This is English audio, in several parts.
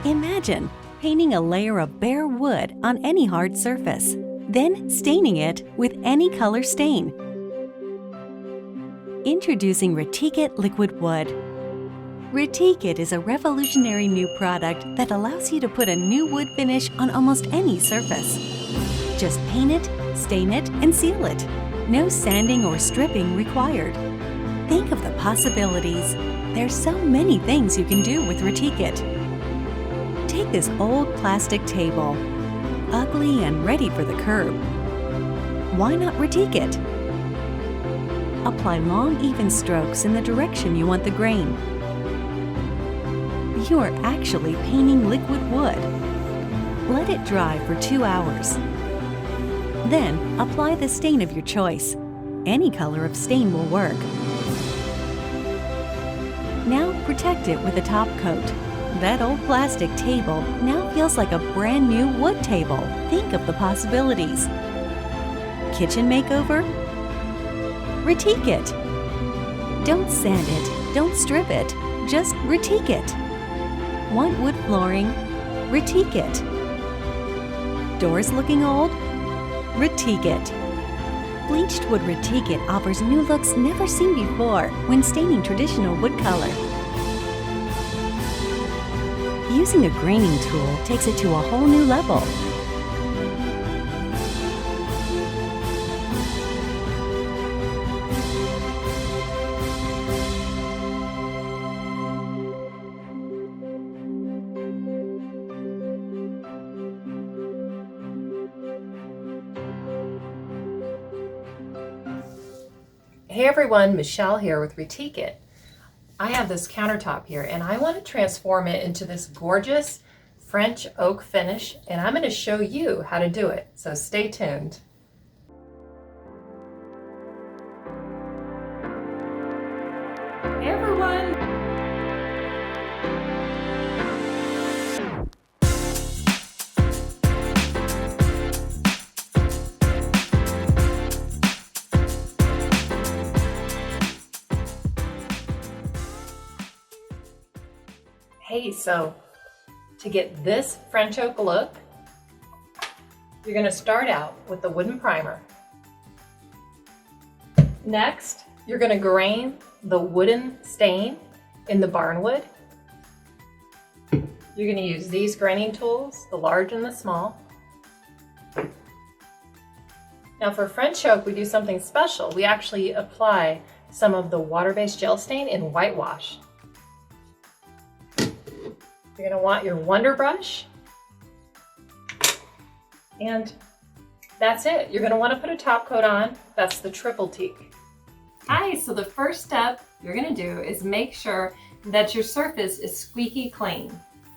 Imagine painting a layer of bare wood on any hard surface, then staining it with any color stain. Introducing Retique It Liquid Wood. Retique It is a revolutionary new product that allows you to put a new wood finish on almost any surface. Just paint it, stain it, and seal it. No sanding or stripping required. Think of the possibilities. There's so many things you can do with Retique It. Take this old plastic table, ugly and ready for the curb. Why not Retique it? Apply long, even strokes in the direction you want the grain. You are actually painting liquid wood. Let it dry for 2 hours. Then apply the stain of your choice. Any color of stain will work. Now protect it with a top coat. That old plastic table now feels like a brand new wood table. Think of the possibilities. Kitchen makeover? Retique it. Don't sand it, don't strip it, just retique it. Want wood flooring? Retique it. Doors looking old? Retique it. Bleached wood Retique It offers new looks never seen before when staining traditional wood color. Using a graining tool takes it to a whole new level. Hey everyone, Michelle here with Retique It. I have this countertop here and I want to transform it into this gorgeous French oak finish, and I'm going to show you how to do it, so stay tuned. Hey everyone! Hey, so to get this French oak look, you're going to start out with the wooden primer. Next, you're going to grain the wooden stain in the barnwood. You're going to use these graining tools, the large and the small. Now for French oak, we do something special. We actually apply some of the water-based gel stain in whitewash. You're going to want your Wonder Brush, and that's it. You're going to want to put a top coat on. That's the triple teak. Hi, so the first step you're going to do is make sure that your surface is squeaky clean.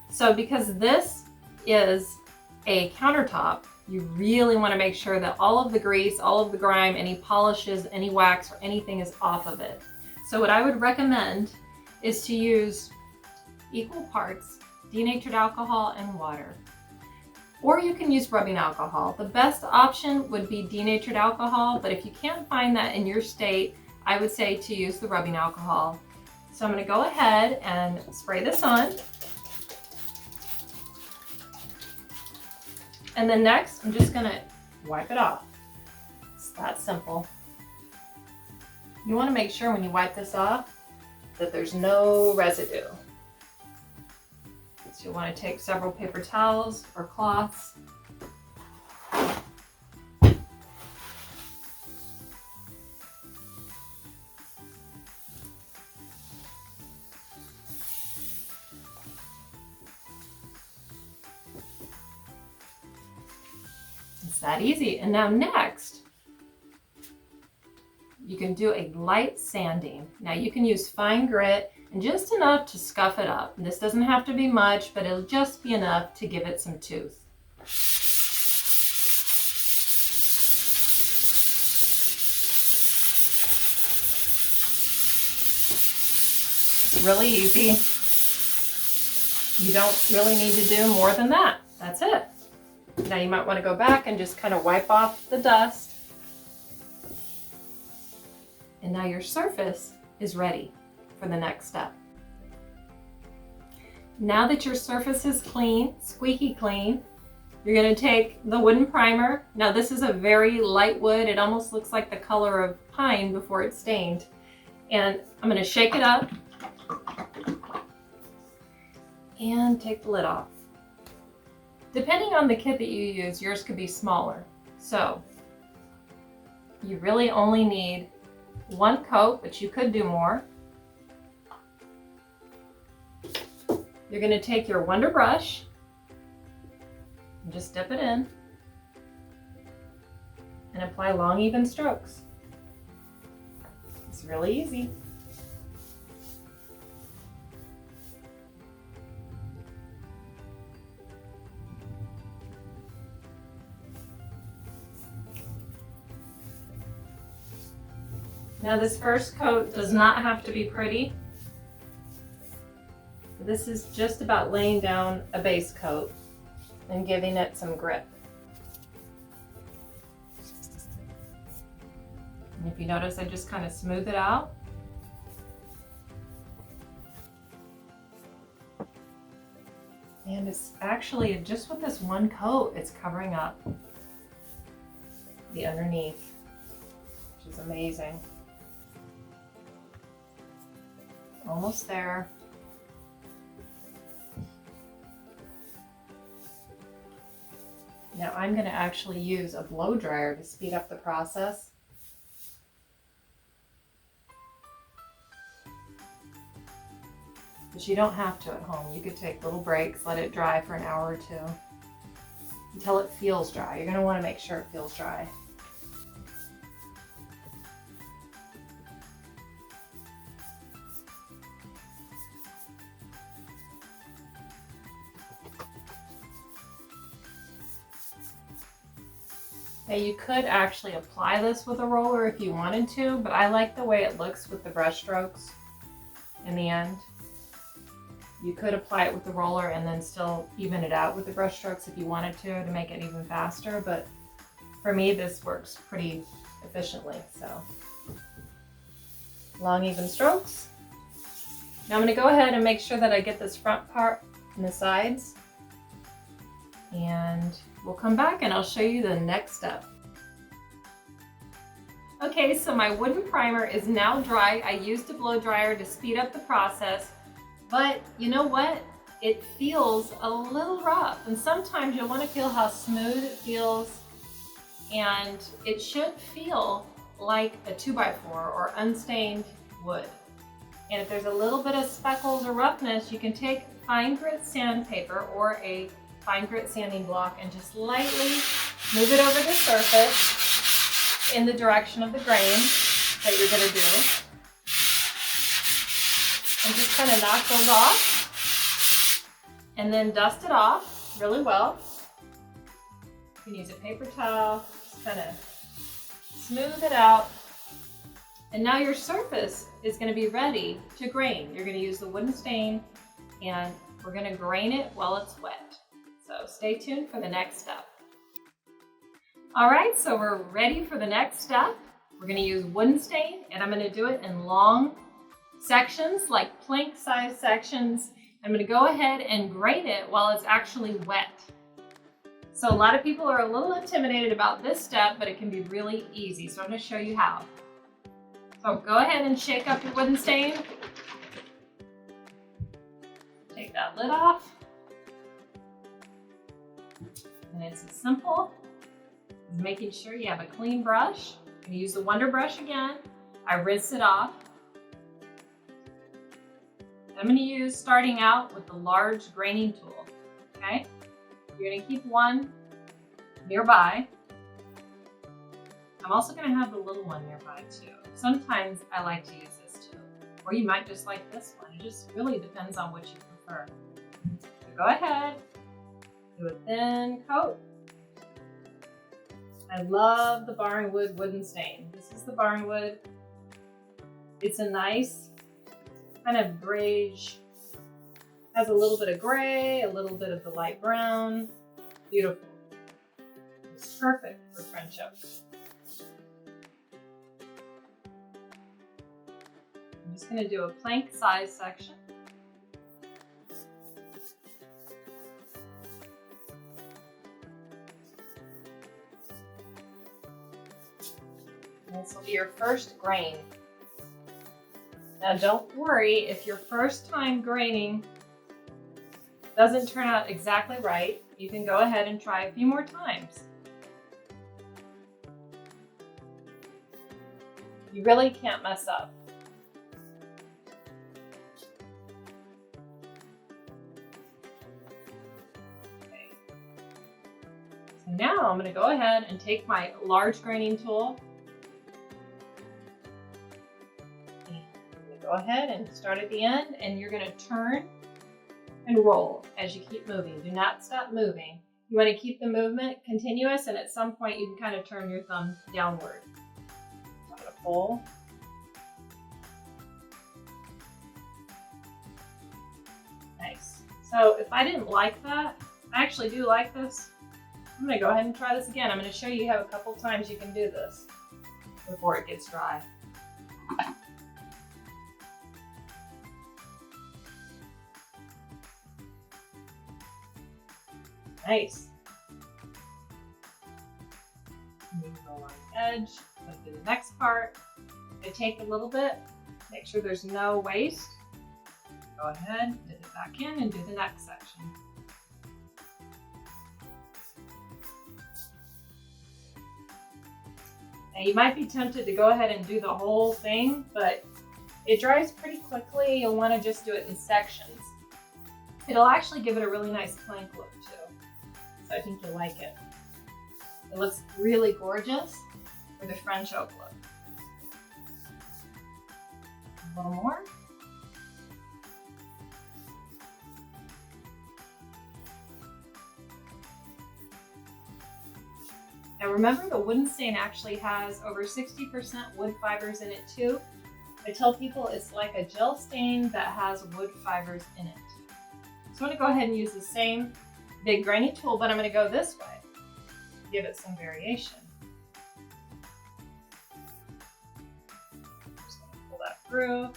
So because this is a countertop, you really want to make sure that all of the grease, all of the grime, any polishes, any wax, or anything is off of it. So what I would recommend is to use equal parts denatured alcohol and water. Or you can use rubbing alcohol. The best option would be denatured alcohol, but if you can't find that in your state, I would say to use the rubbing alcohol. So I'm going to go ahead and spray this on. And then next, I'm just going to wipe it off. It's that simple. You want to make sure when you wipe this off that there's no residue. So you want to take several paper towels or cloths. It's that easy. And now next, you can going to do a light sanding. Now you can use fine grit and just enough to scuff it up. And this doesn't have to be much, but it'll just be enough to give it some tooth. It's really easy. You don't really need to do more than that. That's it. Now you might want to go back and just kind of wipe off the dust. And now your surface is ready for the next step. Now that your surface is clean, squeaky clean, you're going to take the wooden primer. Now this is a very light wood. It almost looks like the color of pine before it's stained. And I'm going to shake it up and take the lid off. Depending on the kit that you use, yours could be smaller. So you really only need one coat, but you could do more. You're going to take your Wonder brush and just dip it in and apply long, even strokes. It's really easy. Now this first coat does not have to be pretty. This is just about laying down a base coat and giving it some grip. And if you notice, I just kind of smooth it out. And it's actually, just with this one coat, it's covering up the underneath, which is amazing. Almost there. Now I'm going to actually use a blow dryer to speed up the process. But you don't have to at home. You could take little breaks, let it dry for an hour or two until it feels dry. You're going to want to make sure it feels dry. Now you could actually apply this with a roller if you wanted to, but I like the way it looks with the brush strokes in the end. You could apply it with the roller and then still even it out with the brush strokes if you wanted to make it even faster, but for me this works pretty efficiently. So long, even strokes. Now I'm going to go ahead and make sure that I get this front part and the sides, and we'll come back and I'll show you the next step. Okay, so my wooden primer is now dry. I used a blow dryer to speed up the process, but you know what? It feels a little rough, and sometimes you'll want to feel how smooth it feels, and it should feel like a 2x4 or unstained wood. And if there's a little bit of speckles or roughness, you can take fine grit sandpaper or a fine grit sanding block and just lightly move it over the surface in the direction of the grain that you're going to do. And just kind of knock those off and then dust it off really well. You can use a paper towel, just kind of smooth it out. And now your surface is going to be ready to grain. You're going to use the wooden stain and we're going to grain it while it's wet. So stay tuned for the next step. All right, so we're ready for the next step. We're going to use wooden stain, and I'm going to do it in long sections, like plank-sized sections. I'm going to go ahead and grain it while it's actually wet. So a lot of people are a little intimidated about this step, but it can be really easy. So I'm going to show you how. So go ahead and shake up your wooden stain. Take that lid off. And it's as simple as making sure you have a clean brush. I'm going to use the Wonder brush again. I rinse it off. I'm going to use, starting out with the large graining tool, okay? You're going to keep one nearby. I'm also going to have the little one nearby too. Sometimes I like to use this too, or you might just like this one. It just really depends on what you prefer. So go ahead, do a thin coat. I love the barnwood wooden stain. This is the barnwood. It's a nice kind of grayish, has a little bit of gray, a little bit of the light brown. Beautiful. It's perfect for French oak. I'm just going to do a plank size section. This will be your first grain. Now don't worry if your first time graining doesn't turn out exactly right. You can go ahead and try a few more times. You really can't mess up. Okay. So now I'm going to go ahead and take my large graining tool. Go ahead and start at the end, and you're going to turn and roll as you keep moving. Do not stop moving. You want to keep the movement continuous, and at some point you can kind of turn your thumb downward. I'm going to pull. Nice. So if I didn't like that, I actually do like this. I'm going to go ahead and try this again. I'm going to show you how a couple times you can do this before it gets dry. Nice. Move along the edge. Let's do the next part. I take a little bit, make sure there's no waste. Go ahead, dip it back in and do the next section. Now you might be tempted to go ahead and do the whole thing, but it dries pretty quickly. You'll want to just do it in sections. It'll actually give it a really nice plank look too. I think you'll like it. It looks really gorgeous for the French oak look. A little more. Now remember, the wooden stain actually has over 60% wood fibers in it too. I tell people it's like a gel stain that has wood fibers in it. So I'm going to go ahead and use the same big grainy tool, but I'm going to go this way, give it some variation. Just going to pull that through.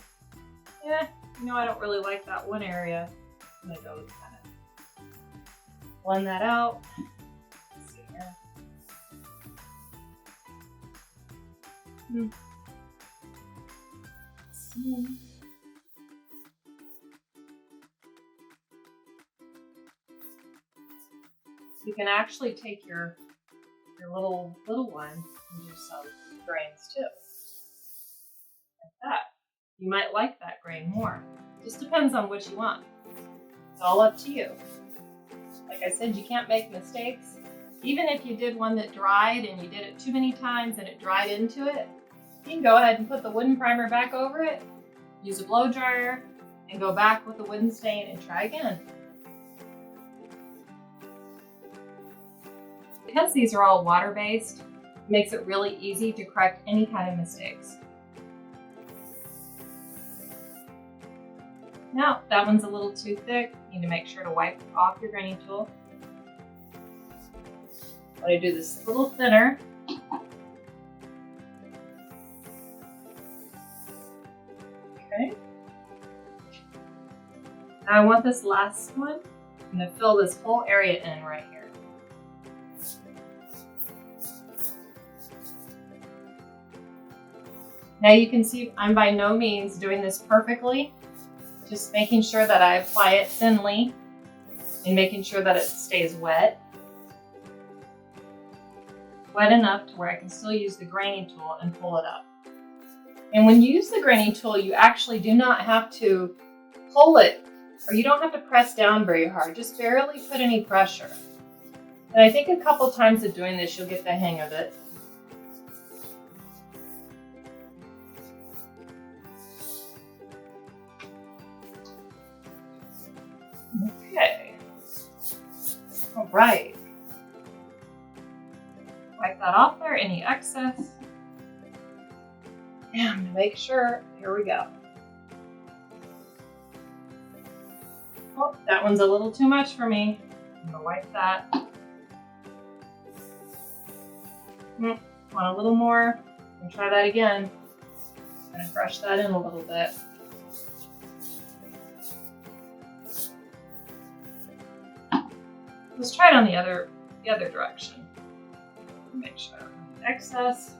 Yeah, you know, I don't really like that one area. I'm going to go kind of blend that out. Let's see here. You can actually take your little one and do some grains too, like that. You might like that grain more. Just depends on what you want. It's all up to you. Like I said, you can't make mistakes. Even if you did one that dried and you did it too many times and it dried into it, you can go ahead and put the wooden primer back over it, use a blow dryer, and go back with the wooden stain and try again. Because these are all water-based, it makes it really easy to correct any kind of mistakes. Now, that one's a little too thick. You need to make sure to wipe off your graining tool. I'm going to do this a little thinner. Okay. Now I want this last one. I'm going to fill this whole area in right here. Now you can see I'm by no means doing this perfectly, just making sure that I apply it thinly and making sure that it stays wet. Wet enough to where I can still use the graining tool and pull it up. And when you use the graining tool, you actually do not have to pull it, or you don't have to press down very hard, just barely put any pressure. And I think a couple times of doing this, you'll get the hang of it. Okay. All right. Wipe that off there, any excess. And make sure, here we go. Oh, that one's a little too much for me. I'm gonna wipe that. Want a little more? And try that again. I'm gonna brush that in a little bit. Let's try it on the other direction. Make sure I don't have excess.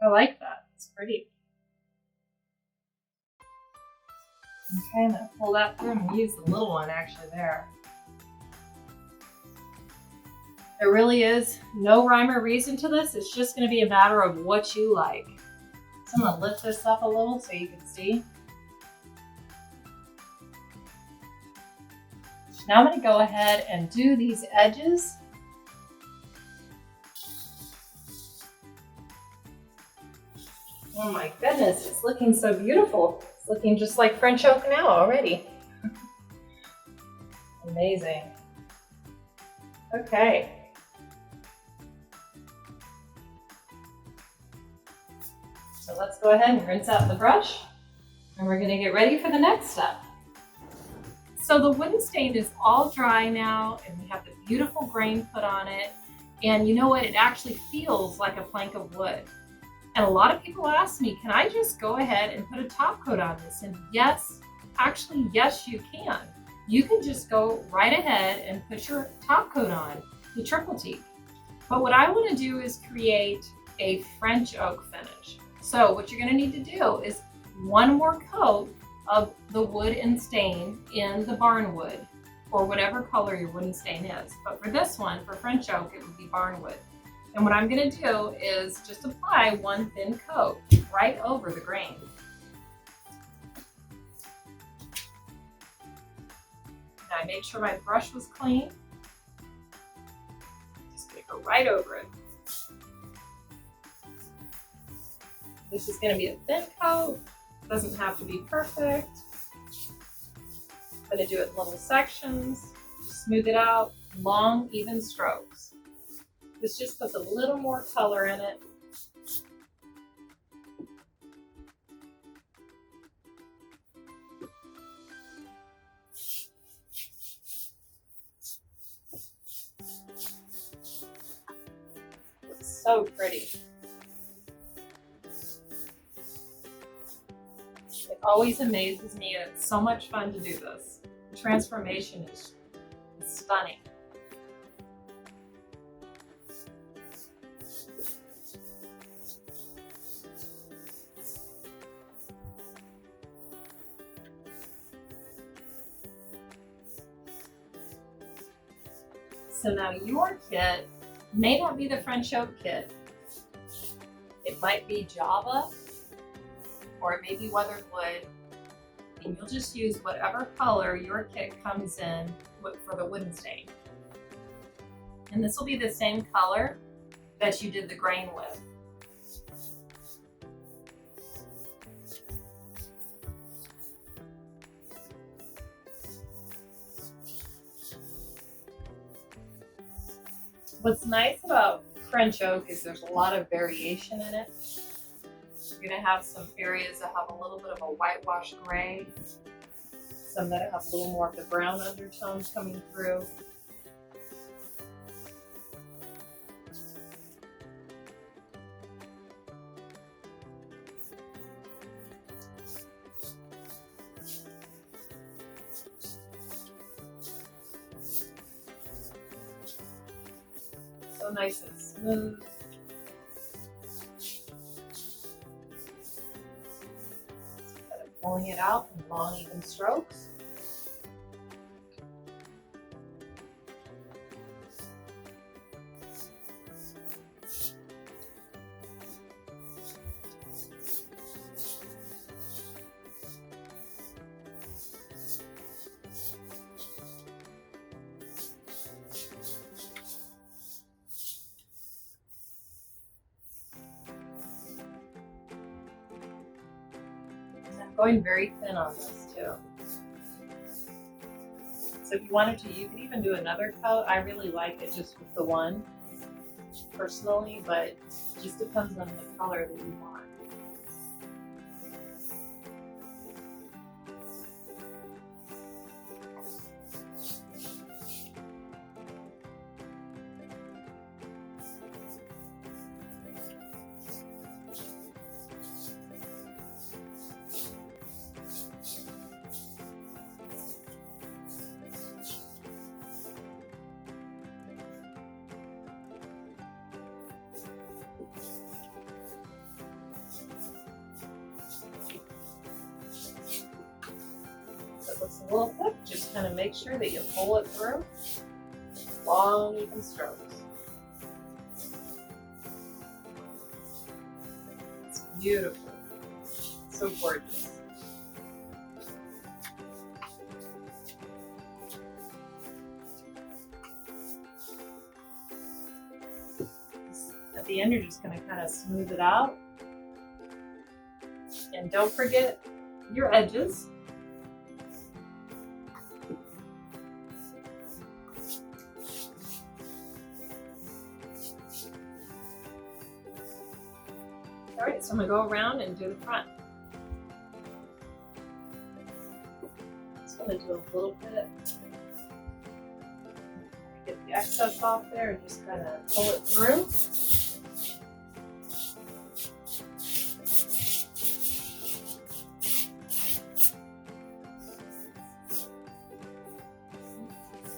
I like that. It's pretty. Okay, I'm gonna pull that through and use the little one actually there. There really is no rhyme or reason to this. It's just gonna be a matter of what you like. So I'm gonna lift this up a little so you can see. Now I'm gonna go ahead and do these edges. Oh my goodness, it's looking so beautiful. It's looking just like French oak now already. Amazing. Okay. So let's go ahead and rinse out the brush, and we're gonna get ready for the next step. So the wooden stain is all dry now, and we have the beautiful grain put on it. And you know what? It actually feels like a plank of wood. And a lot of people ask me, can I just go ahead and put a top coat on this? And yes, actually, yes, you can. You can just go right ahead and put your top coat on, the triple teak. But what I want to do is create a French oak finish. So what you're going to need to do is one more coat of the wood and stain in the barnwood, or whatever color your wooden stain is. But for this one, for French oak, it would be barnwood. And what I'm going to do is just apply one thin coat right over the grain. And I made sure my brush was clean. Just going to go right over it. This is going to be a thin coat. Doesn't have to be perfect. I'm going to do it in little sections. Just smooth it out, long, even strokes. This just puts a little more color in it. It's so pretty. It always amazes me, and it's so much fun to do this. The transformation is stunning. So now your kit may not be the French oak kit. It might be Java, or it may be weathered wood, and you'll just use whatever color your kit comes in for the wooden stain. And this will be the same color that you did the grain with. What's nice about French oak is there's a lot of variation in it. You're going to have some areas that have a little bit of a whitewash gray, some that have a little more of the brown undertones coming through. So nice and smooth. Kind of pulling it out in long, even strokes. going very thin on this too. So if you wanted to, you could even do another coat. I really like it just with the one personally, but it just depends on the color that you want. It looks a little thick, just kind of make sure that you pull it through. Long, even strokes. It's beautiful. So gorgeous. At the end, you're just going to kind of smooth it out. And don't forget your edges. All right, so I'm gonna go around and do the front. Just gonna do a little bit. Get the excess off there and just kind of pull it through.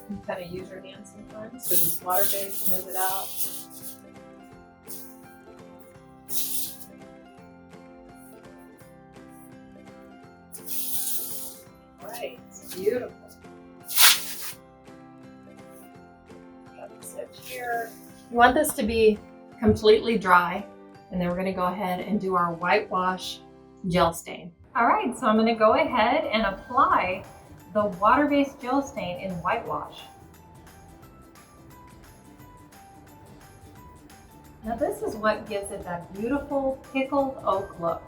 You kind of use your hands sometimes because it's water-based, smooth it out. Right, it's beautiful. Got this edge here. You want this to be completely dry, and then we're going to go ahead and do our whitewash gel stain. All right, so I'm going to go ahead and apply the water-based gel stain in whitewash. Now this is what gives it that beautiful pickled oak look.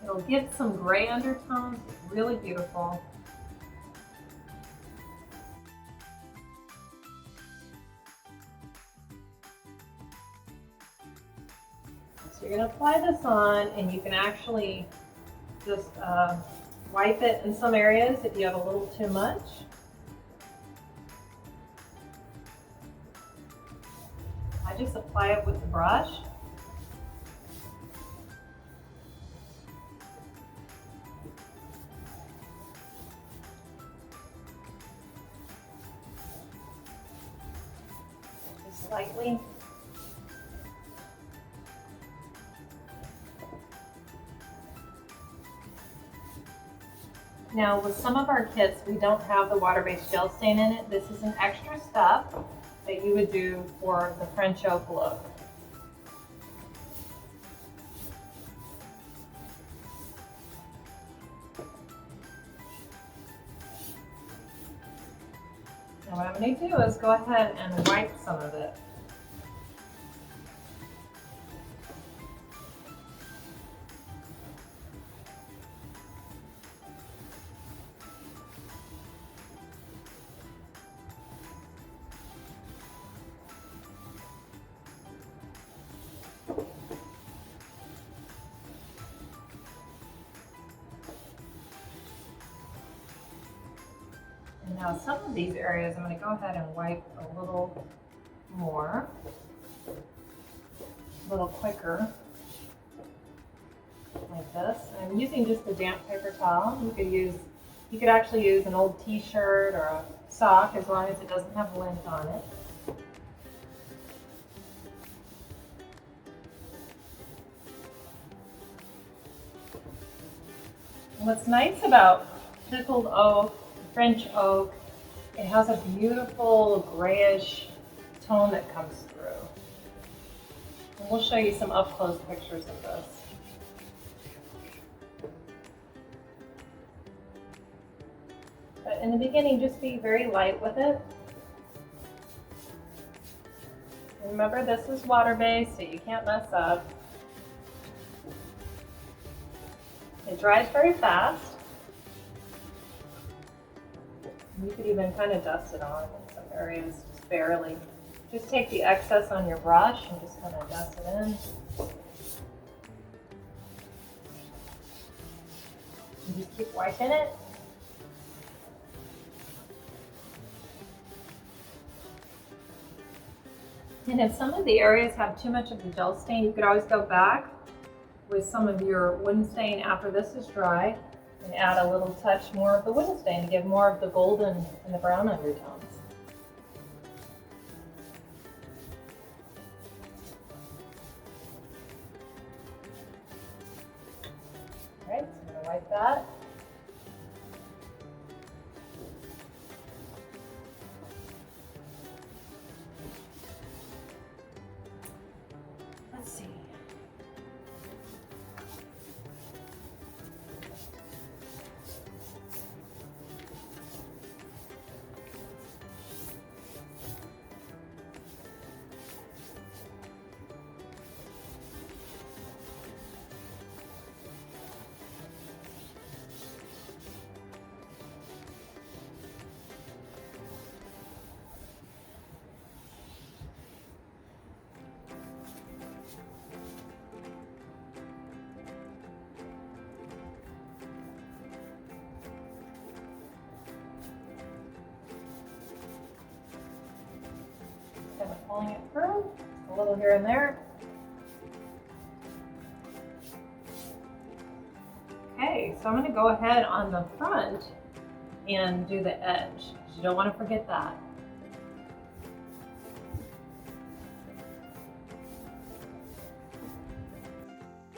It'll give some gray undertones, it's really beautiful. So you're going to apply this on, and you can actually just wipe it in some areas if you have a little too much. I just apply it with the brush. Just lightly. Now with some of our kits, we don't have the water-based gel stain in it. This is an extra step that you would do for the French oak look. Now what I'm going to do is go ahead and wipe some of it. Now some of these areas I'm going to go ahead and wipe a little more, a little quicker, like this. I'm using just a damp paper towel. You could actually use an old t-shirt or a sock as long as it doesn't have lint on it. What's nice about pickled oak, French oak, it has a beautiful grayish tone that comes through. And we'll show you some up-close pictures of this. But in the beginning, just be very light with it. Remember, this is water-based, so you can't mess up. It dries very fast. You could even kind of dust it on in some areas, just barely. Just take the excess on your brush and just kind of dust it in. And just keep wiping it. And if some of the areas have too much of the gel stain, you could always go back with some of your wooden stain after this is dry and add a little touch more of the wooden stain to give more of the golden and the brown undertones. All right, so I'm going to wipe that. Let's see. Kind of pulling it through, a little here and there. Okay, so I'm going to go ahead on the front and do the edge, because you don't want to forget that.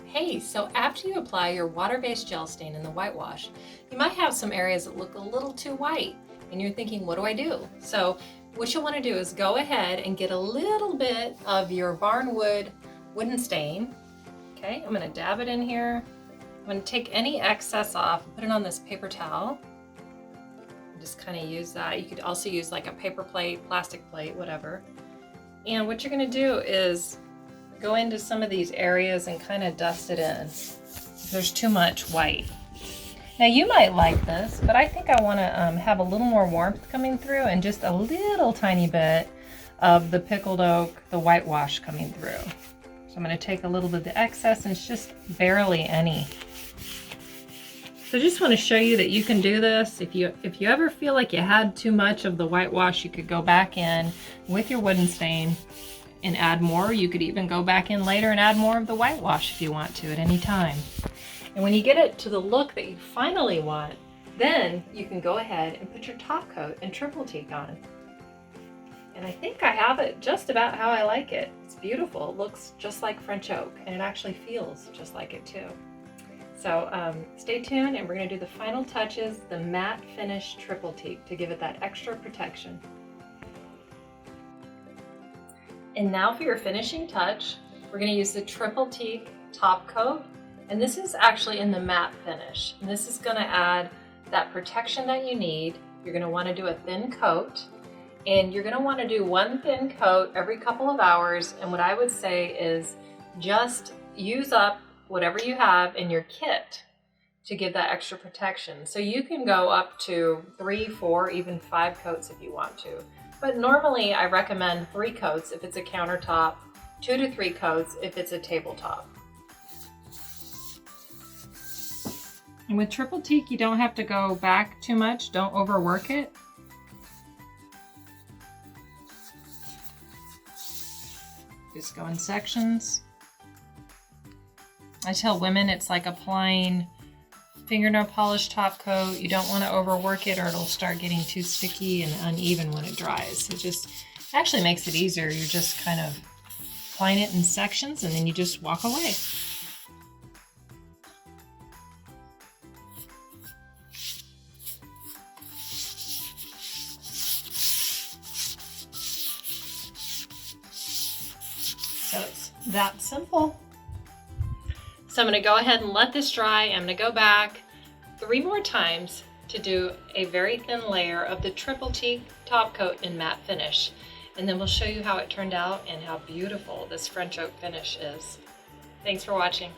Hey, so after you apply your water-based gel stain in the whitewash, you might have some areas that look a little too white, and you're thinking, what do I do? So what you'll want to do is go ahead and get a little bit of your barnwood wooden stain. Okay, I'm going to dab it in here. I'm going to take any excess off, put it on this paper towel. Just kind of use that. You could also use like a paper plate, plastic plate, whatever. And what you're going to do is go into some of these areas and kind of dust it in. There's too much white. Now you might like this, but I think I want to have a little more warmth coming through and just a little tiny bit of the pickled oak, the whitewash coming through. So I'm going to take a little bit of the excess, and it's just barely any. So I just want to show you that you can do this. If you ever feel like you had too much of the whitewash, you could go back in with your wooden stain and add more. You could even go back in later and add more of the whitewash if you want to at any time. And when you get it to the look that you finally want, then you can go ahead and put your top coat and Triple-Teak on. And I think I have it just about how I like it. It's beautiful. It looks just like French oak, and it actually feels just like it too. So stay tuned, and we're going to do the final touches, the matte finish Triple-Teak, to give it that extra protection. And now for your finishing touch, we're going to use the Triple-Teak top coat. And this is actually in the matte finish. And this is going to add that protection that you need. You're going to want to do a thin coat. And you're going to want to do one thin coat every couple of hours. And what I would say is just use up whatever you have in your kit to give that extra protection. So you can go up to 3, 4, even 5 coats if you want to. But normally I recommend 3 coats if it's a countertop, 2 to 3 coats if it's a tabletop. And with Triple-Teak, you don't have to go back too much. Don't overwork it. Just go in sections. I tell women it's like applying fingernail polish top coat. You don't want to overwork it or it'll start getting too sticky and uneven when it dries. It just actually makes it easier. You're just kind of applying it in sections and then you just walk away. So it's that simple. So I'm going to go ahead and let this dry. I'm going to go back 3 more times to do a very thin layer of the Triple-Teak top coat in matte finish. And then we'll show you how it turned out and how beautiful this French oak finish is. Thanks for watching.